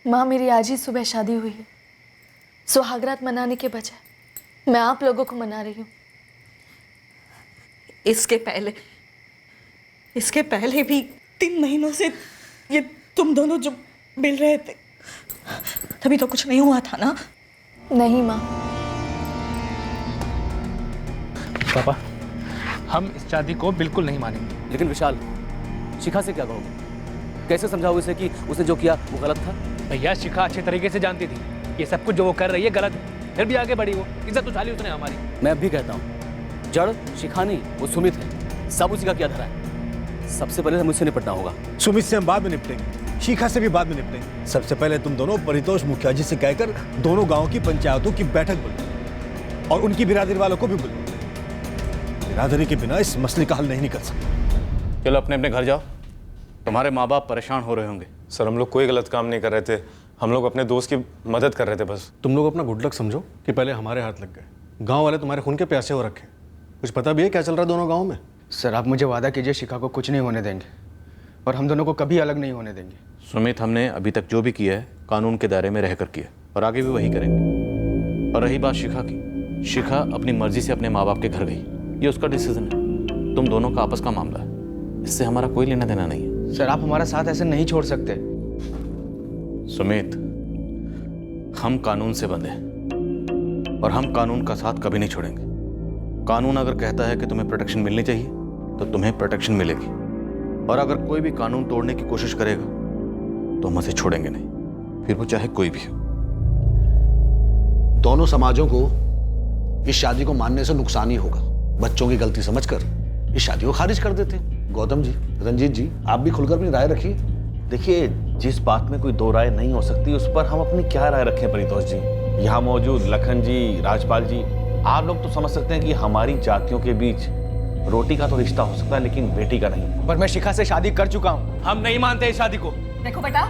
B: माँ मेरी आज ही सुबह शादी हुई है। सुहागरात मनाने के बजाय मैं आप लोगों को मना रही हूँ।
N: इसके पहले भी 3 महीनों से ये तुम दोनों जो मिल रहे थे, तभी तो कुछ नहीं हुआ था ना?
B: नहीं माँ।
D: पापा हम इस शादी को बिल्कुल नहीं मानेंगे।
H: लेकिन विशाल, शिखा से क्या कहोगे? कैसे समझाओगे उसे कि उसने जो किया वो गलत था?
D: भैया शिखा अच्छे तरीके से जानती थी ये सब कुछ जो वो कर रही है गलत है, फिर भी आगे बढ़ी। वो इज्जत उछाली उसने हमारी।
H: मैं अब भी कहता हूँ, जड़ शिखा नहीं, वो सुमित है। सब उसी का क्या धरा है। सबसे पहले हमें उससे निपटना होगा।
J: सुमित से हम बाद में निपटेंगे, शिखा से भी बाद में निपटेंगे। सबसे पहले तुम दोनों परितोष मुखिया जी से कहकर दोनों गांव की पंचायतों की बैठक बुलाओ और उनकी बिरादरी वालों को भी बुलाओ। बिरादरी के बिना इस मसले का हल नहीं निकल सकता।
I: चलो अपने अपने घर जाओ, तुम्हारे माँ बाप परेशान हो रहे होंगे।
O: सर हम लोग कोई गलत काम नहीं कर रहे थे, हम लोग अपने दोस्त की मदद कर रहे थे बस।
F: तुम लोग अपना गुड लक समझो कि पहले हमारे हाथ लग गए। गांव वाले तुम्हारे खून के प्यासे हो रखे। कुछ पता भी है क्या चल रहा है दोनों गाँव में?
A: सर आप मुझे वादा कीजिए शिखा को कुछ नहीं होने देंगे और हम दोनों को कभी अलग नहीं होने देंगे।
I: सुमित, हमने अभी तक जो भी किया है कानून के दायरे में रहकर किया और आगे भी वही करेंगे। और रही बात शिखा की, शिखा अपनी मर्जी से अपने माँ बाप के घर गई, ये उसका डिसीजन है। तुम दोनों का आपस का मामला है, इससे हमारा कोई लेना देना नहीं है।
A: सर आप हमारा साथ ऐसे नहीं छोड़ सकते।
I: सुमित, हम कानून से बंधे हैं और हम कानून का साथ कभी नहीं छोड़ेंगे। कानून अगर कहता है कि तुम्हें प्रोटेक्शन मिलनी चाहिए तो तुम्हें प्रोटेक्शन मिलेगी, और अगर कोई भी कानून तोड़ने की कोशिश करेगा तो हम उसे छोड़ेंगे नहीं, फिर वो चाहे कोई भी हो।
P: दोनों समाजों को इस शादी को मानने से नुकसान ही होगा। बच्चों की गलती समझकर इस शादी को खारिज कर देते। गौतम जी, रंजीत जी, आप भी खुलकर अपनी राय रखिए।
Q: देखिए, जिस बात में कोई दो राय नहीं हो सकती उस पर हम अपनी क्या राय रखें परितोष जी? यहाँ मौजूद लखन जी, राजपाल जी, आप लोग तो समझ सकते हैं कि हमारी जातियों के बीच रोटी का तो रिश्ता हो सकता है लेकिन बेटी का नहीं।
A: पर मैं शिखा से शादी कर चुका हूँ। हम नहीं मानते इस शादी को।
N: देखो बेटा,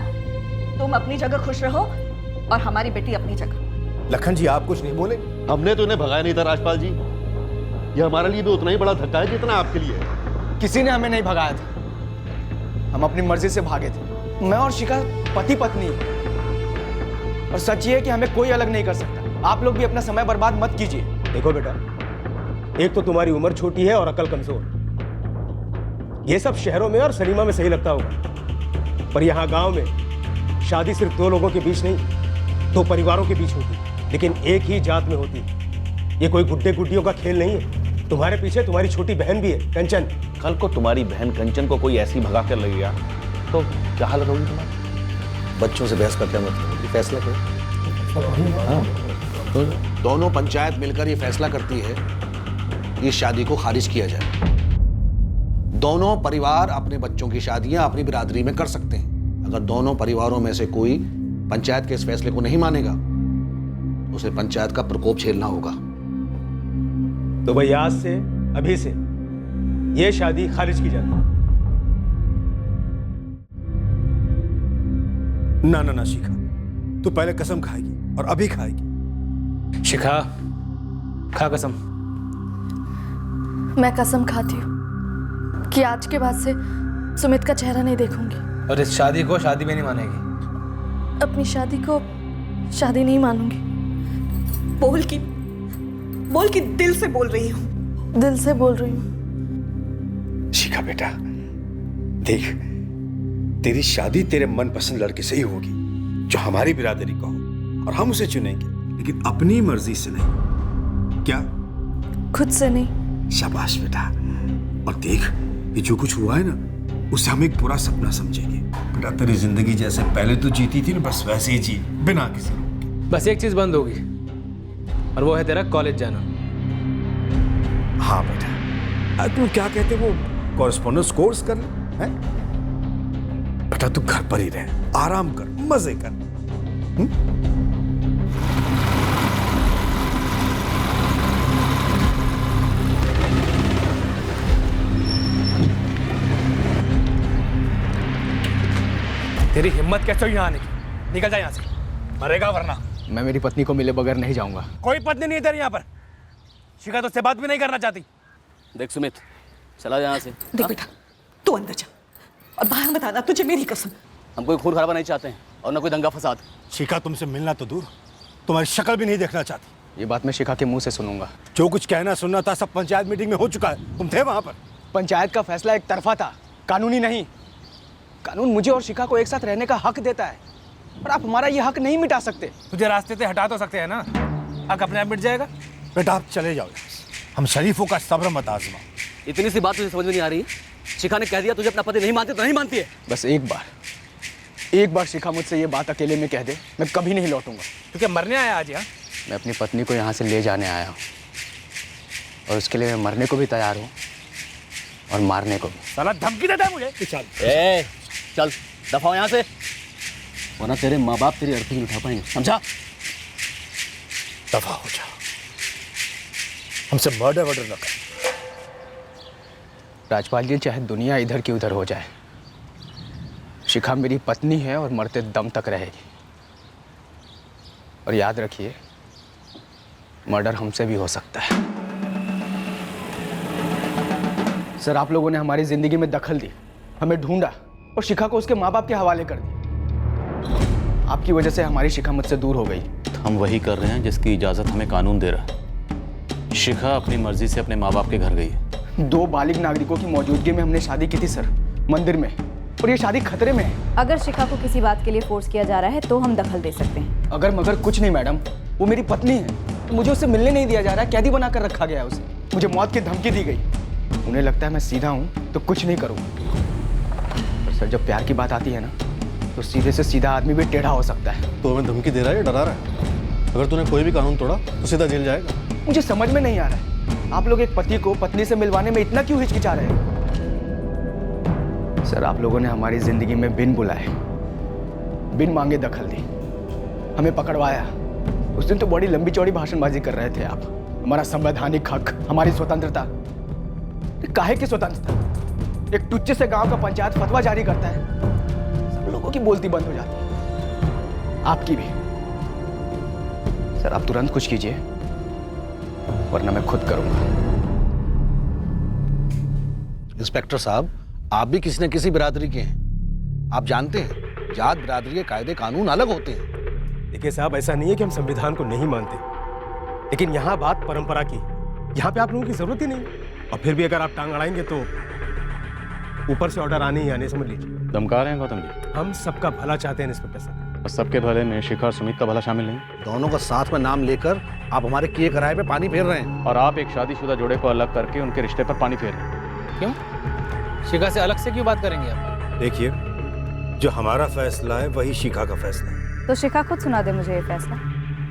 N: तुम अपनी जगह खुश रहो और हमारी बेटी अपनी जगह।
J: लखन जी आप कुछ नहीं बोले?
C: हमने तो इन्हें भगाया नहीं था राजपाल जी। ये हमारे लिए भी उतना ही बड़ा धक्का है जितना आपके लिए है।
A: किसी ने हमें नहीं भगाया था, हम अपनी मर्जी से भागे थे। मैं और शिखा पति पत्नी, और सच ये है कि हमें कोई अलग नहीं कर सकता। आप लोग भी अपना समय बर्बाद मत कीजिए।
R: देखो बेटा, एक तो तुम्हारी उम्र छोटी है और अकल कमजोर। ये सब शहरों में और सिनेमा में सही लगता होगा, पर यहाँ गांव में शादी सिर्फ दो लोगों के बीच नहीं, दो परिवारों के बीच होती है, लेकिन एक ही जात में होती है। ये कोई गुड्डे गुड्डियों का खेल नहीं है। तुम्हारे पीछे तुम्हारी छोटी बहन भी है, कंचन।
Q: कल को तुम्हारी बहन कंचन को कोई ऐसी भगा कर लगेगा तो क्या हालत होगी तुम्हारी?
P: बच्चों से बहस करके मत, फैसला करो। हाँ, दोनों पंचायत मिलकर ये फैसला करती है कि इस शादी को खारिज किया जाए। दोनों परिवार अपने बच्चों की शादियां अपनी बिरादरी में कर सकते हैं। अगर दोनों परिवारों में से कोई पंचायत के इस फैसले को नहीं मानेगा तो उसे पंचायत का प्रकोप झेलना होगा।
R: तो भाई आज से, अभी से ये शादी खारिज की जाती है।
J: ना ना ना शिखा, तू पहले कसम खाएगी और अभी खाएगी।
D: शिखा, खा कसम।
B: मैं कसम खाती हूँ कि आज के बाद से सुमित का चेहरा नहीं देखूंगी।
D: और इस शादी को शादी में नहीं मानेगी।
B: अपनी शादी को शादी नहीं मानूंगी।
N: बोल की दिल से बोल रही हूँ।
B: दिल से बोल रही हूँ।
J: शिखा बेटा, देख, तेरी शादी तेरे मनपसंद लड़के से ही होगी जो हमारी बिरादरी का हो, और हम उसे चुनेंगे, लेकिन अपनी मर्जी से नहीं। क्या?
B: खुद से नहीं।
J: शाबाश बेटा। और देख, ये जो कुछ हुआ है ना, उसे हम एक बुरा सपना समझेंगे। बेटा, तेरी जिंदगी जैसे पहले तू जीती थी ना, बस वैसे ही जी, बिना किसी रोक।
D: बस एक चीज बंद होगी, और वो है तेरा कॉलेज जाना।
J: हाँ बेटा, तुम क्या कहते वो कॉरेस्पॉन्डेंस कोर्स कर ले, हैं? बेटा तू घर पर ही रह, आराम कर, मजे कर।
D: तेरी हिम्मत कैसे हुई यहाँ आने की? निकल जा यहाँ से, मरेगा वरना।
A: मैं मेरी पत्नी को मिले बगैर नहीं जाऊंगा।
D: कोई पत्नी नहीं तेरी यहाँ पर। शिखा तो उससे बात भी नहीं करना चाहती।
H: देख सुमित, चला यहाँ से।
N: देख बेटा, तू अंदर जा और बाहर मत आना, तुझे मेरी कसम।
H: हम कोई खून खराबा नहीं चाहते हैं और न कोई दंगा फसाद।
J: शिखा तुमसे मिलना तो दूर, तुम्हारी शक्ल भी नहीं देखना चाहती।
A: ये बात मैं शिखा के मुंह से सुनूंगा।
J: जो कुछ कहना सुनना था सब पंचायत मीटिंग में हो चुका है, तुम थे वहां पर।
A: पंचायत का फैसला एक तरफा था, कानूनी नहीं। कानून मुझे और शिखा को एक साथ रहने का हक देता है, पर आप हमारा ये हक नहीं मिटा सकते।
D: तुझे रास्ते से हटा तो सकते हैं ना, हक अपने आप मिट जाएगा।
J: बेटा आप चले जाओ, हम शरीफों का सब्र मत आजमा।
H: इतनी सी बात तुझे समझ में नहीं आ रही? शिखा ने कह दिया तुझे अपना पति नहीं मानती तो नहीं मानती है।
A: बस एक बार शिखा मुझसे ये बात अकेले में कह दे, मैं कभी नहीं लौटूंगा।
D: तू क्या मरने आया आज यहाँ?
A: मैं अपनी पत्नी को यहाँ से ले जाने आया हूँ, और उसके लिए मैं मरने को भी तैयार हूँ और मारने को भी।
D: साला धमकी देता है मुझे।
H: चल दफा हो यहाँ से, वरना तेरे माँ बाप तेरी अर्थी उठा पाएंगे, समझा?
J: दफा हो जा, हमसे मर्डर वर्डर न कर।
A: राजपाल जी, चाहे दुनिया इधर की उधर हो जाए, शिखा मेरी पत्नी है और मरते दम तक रहेगी। और याद रखिए, मर्डर हमसे भी हो सकता है। सर, आप लोगों ने हमारी जिंदगी में दखल दी, हमें ढूंढा और शिखा को उसके माँ बाप के हवाले कर दिया। आपकी वजह से हमारी शिखा मुझसे दूर हो गई।
I: हम वही कर रहे हैं जिसकी इजाजत हमें कानून दे रहा है। शिखा अपनी मर्जी से अपने माँ बाप के घर गई है।
A: 2 बालिग नागरिकों की मौजूदगी में हमने शादी की थी सर, मंदिर में, और ये शादी खतरे में है।
K: अगर शिखा को किसी बात के लिए फोर्स किया जा रहा है तो हम दखल दे सकते हैं।
A: अगर मगर कुछ नहीं मैडम, वो मेरी पत्नी है, तो मुझे उससे मिलने नहीं दिया जा रहा है, कैदी बनाकर रखा गया है उसे। मुझे मौत की धमकी दी गई। उन्हें लगता है मैं सीधा हूँ तो कुछ नहीं करूँगा, पर सर जब प्यार की बात आती है ना, तो सीधे से सीधा आदमी भी टेढ़ा हो सकता है।
F: तो हमें धमकी दे रहा है या डरा रहा है? अगर तूने कोई भी कानून तोड़ा तो सीधा जेल जाएगा।
A: मुझे समझ में नहीं आ रहा है, आप लोग एक पति को पत्नी से मिलवाने में इतना क्यों हिचकिचा रहे हैं? सर, आप लोगों ने हमारी जिंदगी में बिन बुलाए, बिन मांगे दखल दी, हमें पकड़वाया। उस दिन तो बड़ी लंबी चौड़ी भाषणबाजी कर रहे थे आप, हमारा संवैधानिक हक, हमारी स्वतंत्रता। काहे की स्वतंत्रता? एक टुच्चे से गांव का पंचायत फतवा जारी करता है, सब लोगों की बोलती बंद हो जाती है, आपकी भी। सर आप तुरंत कुछ कीजिए, वरना मैं खुद करूंगा।
P: इंस्पेक्टर साहब, आप भी किसी न किसी बिरादरी के हैं। आप जानते हैं जात बिरादरी के कायदे कानून अलग होते हैं।
R: देखिए साहब, ऐसा नहीं है कि हम संविधान को नहीं मानते, लेकिन यहाँ बात परंपरा की, यहाँ पे आप लोगों की जरूरत ही नहीं। और फिर भी अगर आप टांग अड़ाएंगे तो ऊपर से ऑर्डर आने ही आने, समझ लीजिए।
I: धमका रहे हैं गौतम जी?
R: हम सबका भला चाहते हैं इंस्पेक्टर साहब।
I: और सबके भले में शिखा और सुमित का भला शामिल नहीं।
P: दोनों का साथ में नाम लेकर आप हमारे किए कराए पे पानी फेर रहे हैं।
I: और आप एक शादीशुदा जोड़े को अलग करके उनके रिश्ते पर पानी फेर रहे हैं।
D: क्यों? शिखा से अलग से क्यों बात करेंगे आप?
J: देखिए, जो हमारा फैसला है वही शिखा का फैसला है।
K: तो शिखा खुद सुना दे मुझे ये फैसला,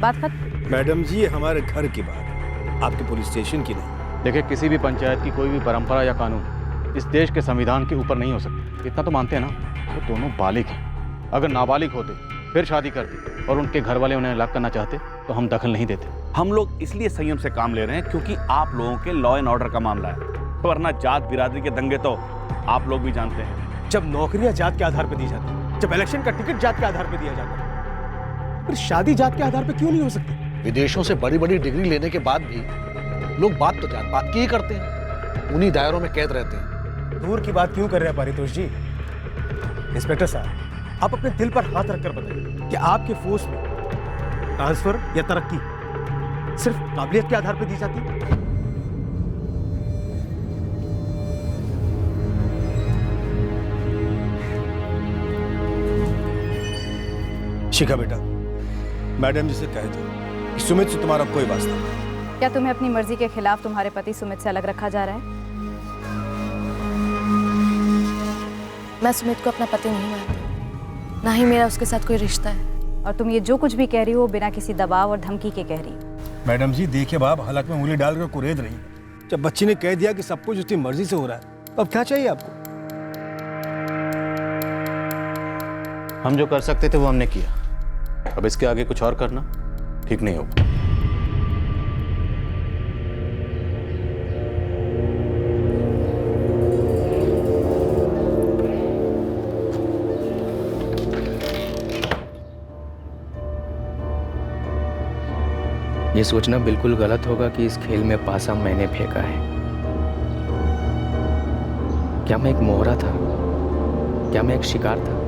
K: बात खत्म।
J: मैडम जी, ये हमारे घर की बात है, आपके पुलिस स्टेशन की नहीं।
I: देखिए, किसी भी पंचायत की कोई भी परंपरा या कानून इस देश के संविधान के ऊपर नहीं हो सकते। इतना तो मानते हैं ना, वो दोनों बालिग हैं। अगर नाबालिग होते फिर शादी करते और उनके घर वाले उन्हें अलग करना चाहते तो हम दखल नहीं देते।
Q: हम लोग इसलिए संयम से काम ले रहे हैं क्योंकि आप लोगों के लॉ एंड ऑर्डर का मामला है, वरना जात बिरादरी के दंगे तो आप लोग भी जानते हैं।
R: जब नौकरियां जात के आधार पर दी जाती है, जब इलेक्शन का टिकट जात के आधार पर दिया जाता है, फिर शादी जात के आधार पर क्यों नहीं हो सकती?
P: विदेशों से बड़ी बड़ी डिग्री लेने के बाद भी लोग बात तो जात पात की ही करते हैं, उन्हीं दायरों में कैद रहते हैं।
R: दूर की बात क्यों कर रहे हैं पारितोष जी? इंस्पेक्टर साहब, आप अपने दिल पर हाथ रखकर बताइए कि आपके फोर्स में ट्रांसफर या तरक्की सिर्फ काबिलियत के आधार पर दी जाती है?
J: शिखा बेटा, मैडम जी से कह दो कि सुमित से तुम्हारा कोई वास्ता नहीं।
K: क्या तुम्हें अपनी मर्जी के खिलाफ तुम्हारे पति सुमित से अलग रखा जा रहा है?
B: मैं सुमित को अपना पति नहीं मानती, ना ही मेरा उसके साथ कोई रिश्ता है।
K: और तुम ये जो कुछ भी कह रही हो बिना किसी दबाव और धमकी के कह रही हो।
J: मैडम जी देखिए, बाप हलक में उंगली डालकर कुरेद रही है। जब बच्ची ने कह दिया कि सब कुछ उसकी मर्जी से हो रहा है, तो अब क्या चाहिए आपको?
I: हम जो कर सकते थे वो हमने किया, अब इसके आगे कुछ और करना ठीक नहीं होगा।
A: ये सोचना बिल्कुल गलत होगा कि इस खेल में पासा मैंने फेंका है। क्या मैं एक मोहरा था? क्या मैं एक शिकार था?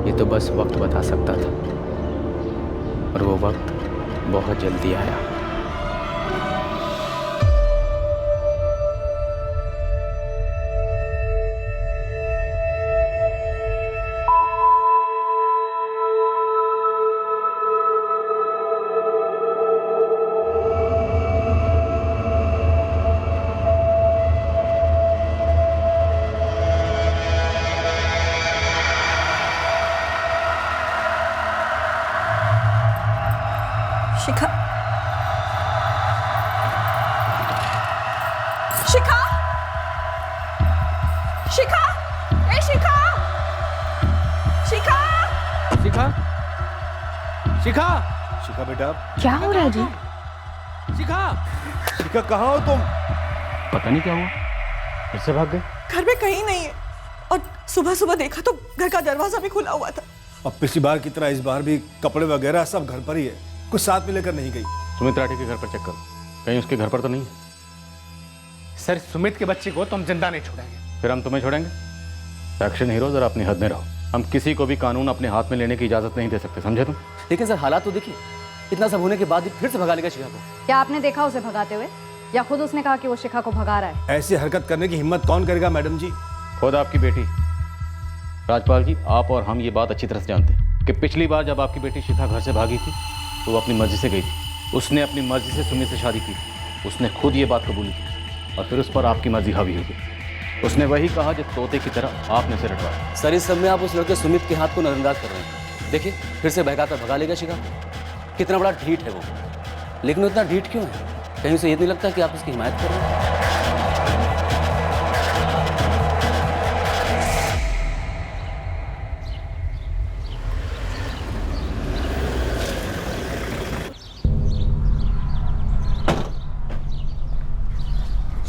A: ये तो बस वक्त बता सकता था, और वो वक्त बहुत जल्दी आया।
N: शिखा, शिखा, शिखा, ए शिखा, शिखा,
D: शिखा, शिखा,
J: शिखा बेटा,
L: क्या हो रहा है जी?
D: शिखा,
J: शिखा कहाँ हो तुम?
I: पता नहीं क्या हुआ, फिर से भाग गए।
N: घर में कहीं नहीं है, और सुबह सुबह देखा तो घर का दरवाजा भी खुला हुआ था।
J: अब पिछली बार की तरह इस बार भी कपड़े वगैरह सब घर पर ही है, कुछ साथ में लेकर नहीं गई।
I: सुमित राठी के घर पर चेक करो, कहीं उसके घर पर तो नहीं है।
D: सर, सुमित के बच्चे को तो हम जिंदा नहीं छोड़ेंगे।
I: फिर हम तुम्हें छोड़ेंगे? एक्शन हीरो, जरा अपनी हद में रहो। हम किसी को भी कानून अपने हाथ में लेने की इजाजत नहीं दे सकते, समझे तुम?
H: लेकिन सर, हालात तो देखिए, इतना सब होने के बाद भी फिर से भगा लेगा शिखा को।
K: क्या आपने देखा उसे भगाते हुए, या खुद उसने कहा कि वो शिखा को भगा रहा है?
J: ऐसी हरकत करने की हिम्मत कौन करेगा मैडम जी?
I: खुद आपकी बेटी। राजपाल जी, आप और हम ये बात अच्छी तरह से जानते हैं कि पिछली बार जब आपकी बेटी शिखा घर से भागी थी तो वो अपनी मर्जी से गई थी। उसने अपनी मर्जी से सुमित से शादी की, उसने खुद ये बात कबूली की, और फिर उस पर आपकी मर्जी हावी हो गई। उसने वही कहा जो तोते की तरह आपने उसे रटवाया।
H: सर, इस सब में आप उस लड़के सुमित के हाथ को नजरअंदाज कर रहे हैं। देखिए, फिर से बहकाकर भगा लेगा शिखा। कितना बड़ा ढीठ है वो, लेकिन वो इतना ढीठ क्यों है? कहीं उसे ये नहीं लगता कि आप उसकी हिमायत कर रहे हैं?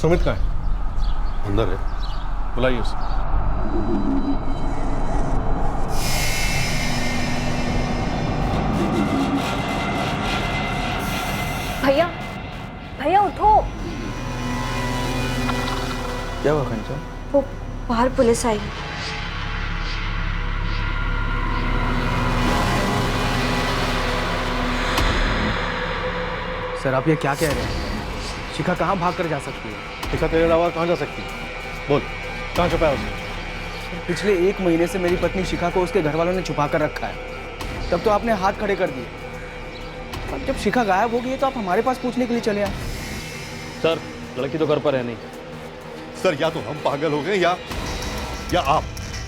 F: सुमित कहाँ है?
C: अंदर है।
F: बुलाइए उसे।
K: भैया भैया उठो।
A: क्या हुआ कंचन?
G: वो बाहर पुलिस आई है।
A: सर आप ये क्या कह रहे हैं? शिखा कहाँ भाग कर जा सकती है?
F: शिखा तेरे अलावा कहाँ जा सकती है? बोल, कहाँ छुपाया उसने?
A: पिछले 1 महीने से मेरी पत्नी शिखा को उसके घर वालों ने छुपा कर रखा है। तब तो आपने हाथ खड़े कर दिए। अब जब शिखा गायब हो गई है तो आप हमारे पास पूछने के लिए चले आए।
Q: सर लड़की तो घर पर है नहीं।
C: सर या तो हम पागल हो गए या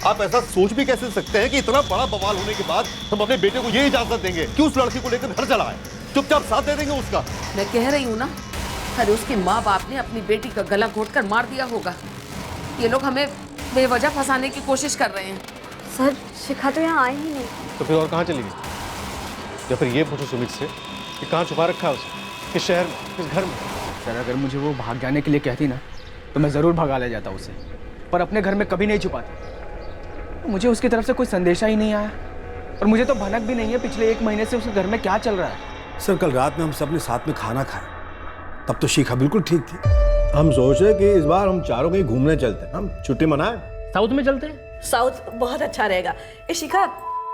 C: आप ऐसा सोच भी कैसे सकते हैं कि इतना बड़ा बवाल होने के बाद हम अपने बेटे को ये इजाजत देंगे कि उस लड़की को लेकर घर चला आए? चुपचाप साथ दे देंगे उसका।
M: मैं कह रही हूँ ना, अरे उसके माँ बाप ने अपनी बेटी का गला घोटकर मार दिया होगा। ये लोग हमें बेवजह फंसाने की कोशिश कर रहे हैं।
G: सर शिखा तो यहाँ आई ही नहीं।
F: तो फिर और कहाँ चली गई? या फिर ये पूछो सुमित से कि कहाँ छुपा रखा है उसे, किस शहर में, किस घर में?
A: सर अगर मुझे वो भाग जाने के लिए कहती ना तो मैं ज़रूर भगा ले जाता उसे, पर अपने घर में कभी नहीं छुपाता। मुझे उसकी तरफ से कोई संदेशा ही नहीं आया और मुझे तो भनक भी नहीं है पिछले 1 महीने से उसके घर में क्या चल रहा है।
J: सर कल रात में हम सब ने साथ में खाना खाया, तब तो शिखा बिल्कुल ठीक थी। हम सोच रहे कि इस बार हम चारों कहीं घूमने चलते हैं, हम छुट्टी मनाएं।
N: साउथ में चलते हैं। साउथ बहुत अच्छा रहेगा। ए शिखा,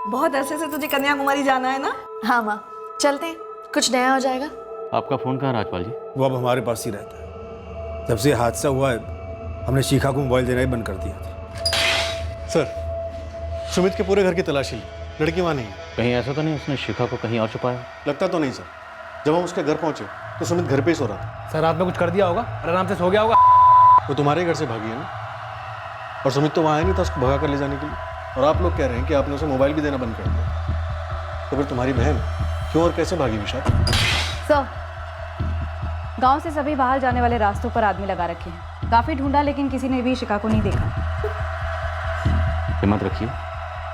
N: बहुत अरसे से तुझे कन्याकुमारी जाना है ना?
B: हाँ माँ, चलते हैं, कुछ नया हो जाएगा।
Q: आपका फोन कहाँ राजपाल जी?
J: वो अब हमारे पास ही रहता है। जब से हादसा हुआ है हमने शिखा को मोबाइल देना ही बंद कर दिया था।
F: सर सुमित के पूरे घर की तलाशी ली, लड़की वहाँ नहीं है।
Q: कहीं ऐसा तो नहीं उसने शिखा को कहीं और छुपाया?
F: लगता तो नहीं सर। जब हम उसके घर पहुंचे तो सुमित घर पे ही सो रहा था।
D: सर रात में कुछ कर दिया होगा और आराम से सो गया होगा।
F: वो तुम्हारे घर से भागी है ना, और सुमित तो वहाँ ही नहीं था उसको भगा कर ले जाने के लिए। और आप लोग कह रहे हैं कि आपने उसे मोबाइल भी देना बंद कर दिया। तो फिर तुम्हारी बहन क्यों और कैसे भागी विशाल?
K: सर गांव से सभी बाहर जाने वाले रास्तों पर आदमी लगा रखे हैं। काफी ढूंढा लेकिन किसी ने भी शिखा को नहीं देखा।
Q: हिम्मत रखिए,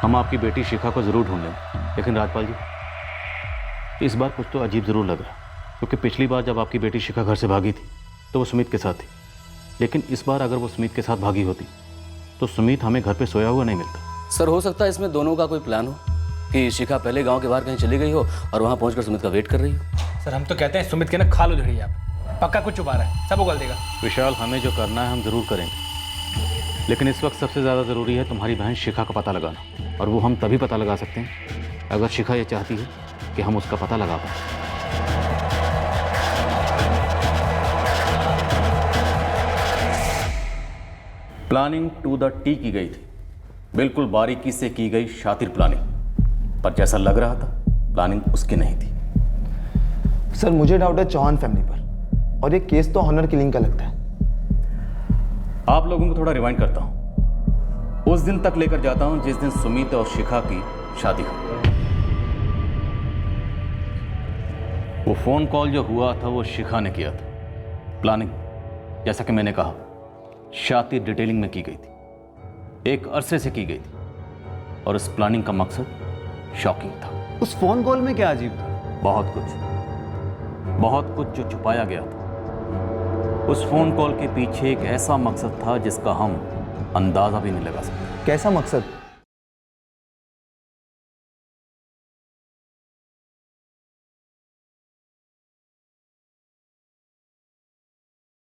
Q: हम आपकी बेटी शिखा को जरूर ढूंढ लेंगे। लेकिन राजपाल जी इस बार कुछ तो अजीब जरूर लग रहा, क्योंकि पिछली बार जब आपकी बेटी शिखा घर से भागी थी तो वो सुमित के साथ थी, लेकिन इस बार अगर वो सुमित के साथ भागी होती तो सुमित हमें घर पे सोया हुआ नहीं मिलता।
H: सर हो सकता है इसमें दोनों का कोई प्लान हो कि शिखा पहले गांव के बाहर कहीं चली गई हो और वहां पहुंचकर सुमित का वेट कर रही हो।
D: सर हम तो कहते हैं सुमित के ना खाल उधड़ी आप, पक्का कुछ छुपा रहा है, सब उगल देगा।
Q: विशाल हमें जो करना है हम जरूर करेंगे, लेकिन इस वक्त सबसे ज़्यादा ज़रूरी है तुम्हारी बहन शिखा का पता लगाना, और वो हम तभी पता लगा सकते हैं अगर शिखा ये चाहती है कि हम उसका पता लगा पाएं। प्लानिंग टू द टी की गई थी, बिल्कुल बारीकी से की गई शातिर प्लानिंग, पर जैसा लग रहा था प्लानिंग उसकी नहीं थी।
A: सर मुझे डाउट है चौहान फैमिली पर, और ये केस तो ऑनर किलिंग का लगता है।
Q: आप लोगों को थोड़ा रिवाइंड करता हूं, उस दिन तक लेकर जाता हूं जिस दिन सुमित और शिखा की शादी हुई। वो फोन कॉल जो हुआ था वो शिखा ने किया था। प्लानिंग जैसा कि मैंने कहा शातिर डिटेलिंग में की गई थी, एक अरसे से की गई थी, और उस प्लानिंग का मकसद शॉकिंग था।
A: उस फोन कॉल में क्या अजीब था?
Q: बहुत कुछ जो छुपाया गया था। उस फोन कॉल के पीछे एक ऐसा मकसद था जिसका हम अंदाजा भी नहीं लगा सकते।
A: कैसा मकसद?